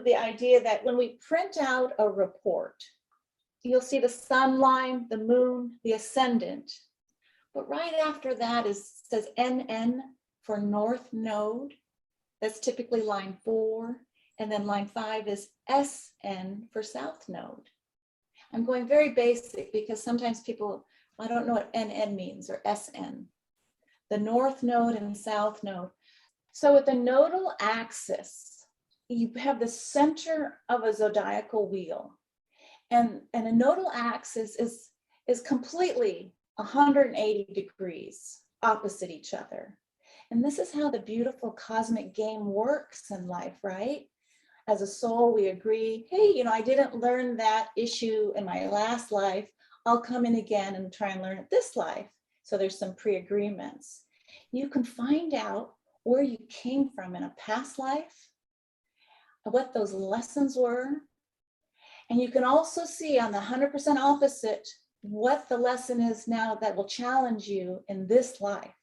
the idea that when we print out a report, you'll see the sun line, the moon, the ascendant. But right after that says NN for North Node. That's typically line 4. And then line 5 is SN for South Node. I'm going very basic because sometimes people, I don't know what NN means or SN. The North Node and South Node. So with the nodal axis, you have the center of a zodiacal wheel. And a nodal axis is completely 180 degrees opposite each other. And this is how the beautiful cosmic game works in life, right? As a soul, we agree, hey, you know, I didn't learn that issue in my last life. I'll come in again and try and learn it this life. So there's some pre-agreements. You can find out where you came from in a past life, what those lessons were. And you can also see on the 100% opposite what the lesson is now that will challenge you in this life.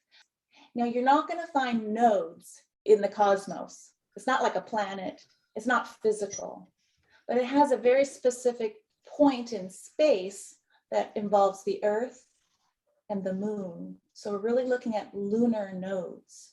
Now, you're not going to find nodes in the cosmos. It's not like a planet. It's not physical, but it has a very specific point in space that involves the Earth and the moon. So we're really looking at lunar nodes.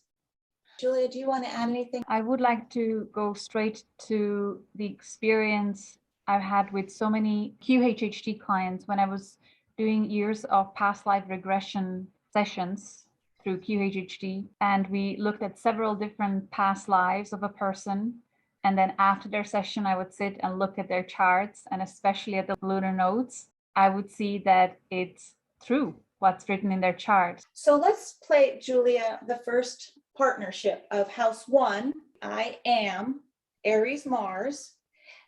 Julia, do you want to add anything? I would like to go straight to the experience I've had with so many QHHT clients when I was doing years of past life regression sessions through QHHT. And we looked at several different past lives of a person. And then after their session, I would sit and look at their charts, and especially at the lunar nodes, I would see that it's true what's written in their chart. So let's play, Julia, the first partnership of house 1. I am Aries Mars.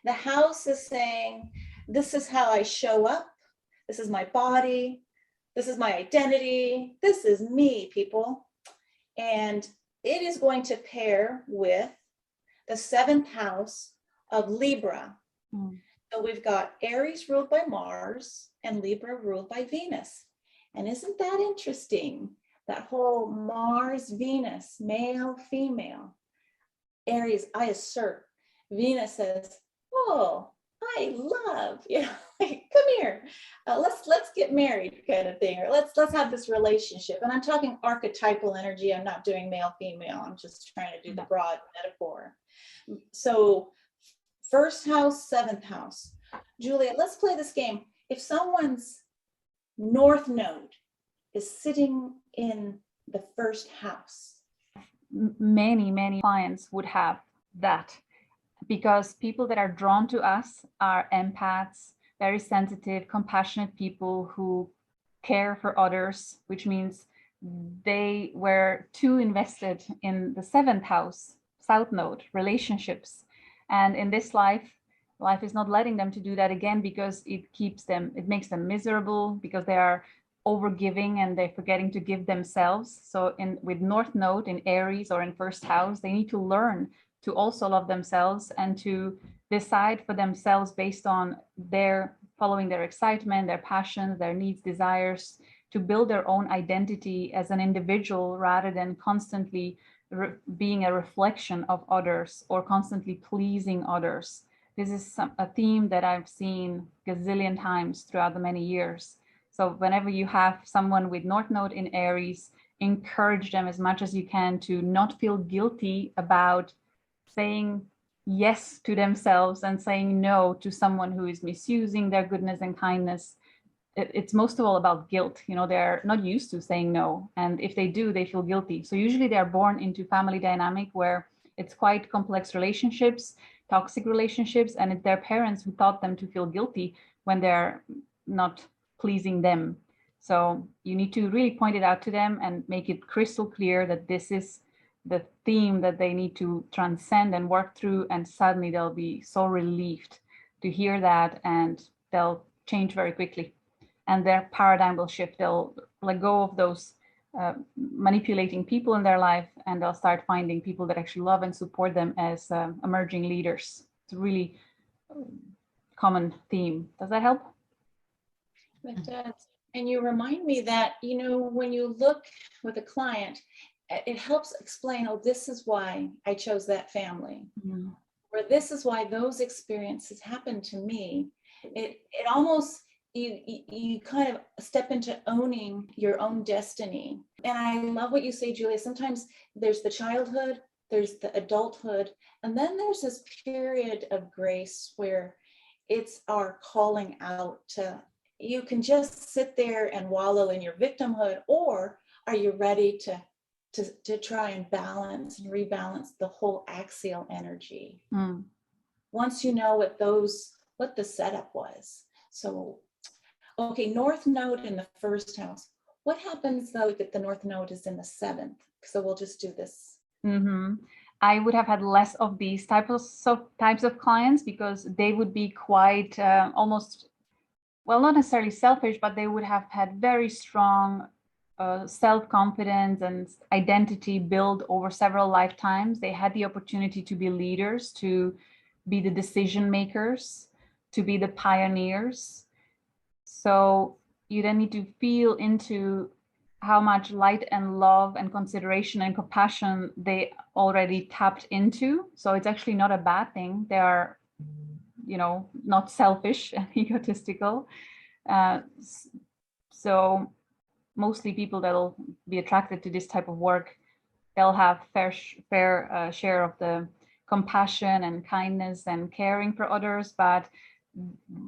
The house is saying, this is how I show up. This is my body. This is my identity. This is me, people. And it is going to pair with the 7th house of Libra. So we've got Aries ruled by Mars and Libra ruled by Venus. And isn't that interesting? That whole Mars, Venus, male, female. Aries, I assert. Venus says, oh, I love, you know, like, come here, let's get married kind of thing, or let's have this relationship. And I'm talking archetypal energy. I'm not doing male, female. I'm just trying to do the broad metaphor. So 1st house, 7th house. Julia, let's play this game. If someone's North Node is sitting in the 1st house. Many clients would have that, because people that are drawn to us are empaths, very sensitive, compassionate people who care for others, which means they were too invested in the 7th house, South Node, relationships. And in this life is not letting them to do that again, because it makes them miserable, because they are overgiving and they're forgetting to give themselves. So with North Node in Aries or in 1st house, they need to learn to also love themselves and to decide for themselves based on following their excitement, their passions, their needs, desires, to build their own identity as an individual rather than constantly being a reflection of others or constantly pleasing others. This is a theme that I've seen gazillion times throughout the many years. So whenever you have someone with North Node in Aries, encourage them as much as you can to not feel guilty about saying yes to themselves and saying no to someone who is misusing their goodness and kindness. It's most of all about guilt. You know, they're not used to saying no. And if they do, they feel guilty. So usually they're born into family dynamic where it's quite complex relationships, toxic relationships, and it's their parents who taught them to feel guilty when they're not pleasing them. So you need to really point it out to them and make it crystal clear that this is the theme that they need to transcend and work through, and suddenly they'll be so relieved to hear that, and they'll change very quickly. And their paradigm will shift. They'll let go of those manipulating people in their life, and they'll start finding people that actually love and support them as emerging leaders. It's a really common theme. Does that help? It does. And you remind me that, you know, when you look with a client, it helps explain, oh, this is why I chose that family. Mm-hmm. Or this is why those experiences happen to me. It almost, you kind of step into owning your own destiny. And I love what you say, Julia. Sometimes there's the childhood, there's the adulthood, and then there's this period of grace where it's our calling out to, you can just sit there and wallow in your victimhood, or are you ready to try and balance and rebalance the whole axial energy? Once you know what the setup was. So, okay, North Node in the first house. What happens though that the North Node is in the seventh? So we'll just do this. I would have had less of these types of clients, because they would be quite almost, well, not necessarily selfish, but they would have had very strong self-confidence and identity built over several lifetimes. They had the opportunity to be leaders, to be the decision makers, to be the pioneers. So you then need to feel into how much light and love and consideration and compassion they already tapped into. So it's actually not a bad thing. They are, not selfish and egotistical. So mostly people that'll be attracted to this type of work, they'll have fair share of the compassion and kindness and caring for others. But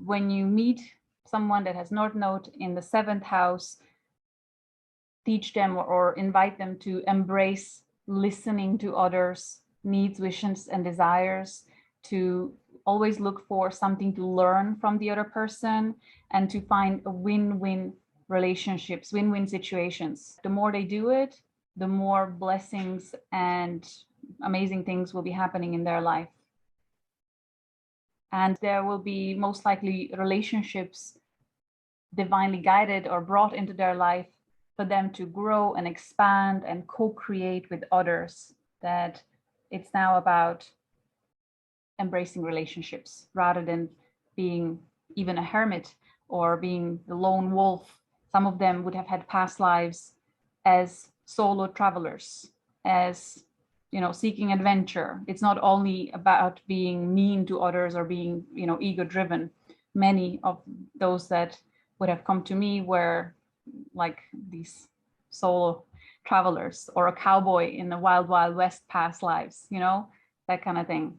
when you meet someone that has North Node in the seventh house, teach them or invite them to embrace listening to others' needs, wishes, and desires, to always look for something to learn from the other person, and to find a win-win relationships, win-win situations. The more they do it, the more blessings and amazing things will be happening in their life. And there will be most likely relationships divinely guided or brought into their life for them to grow and expand and co-create with others. That it's now about embracing relationships rather than being even a hermit or being the lone wolf. Some of them would have had past lives as solo travelers, as seeking adventure. It's not only about being mean to others or being ego driven. Many of those that would have come to me were like these solo travelers, or a cowboy in the wild west past lives, that kind of thing.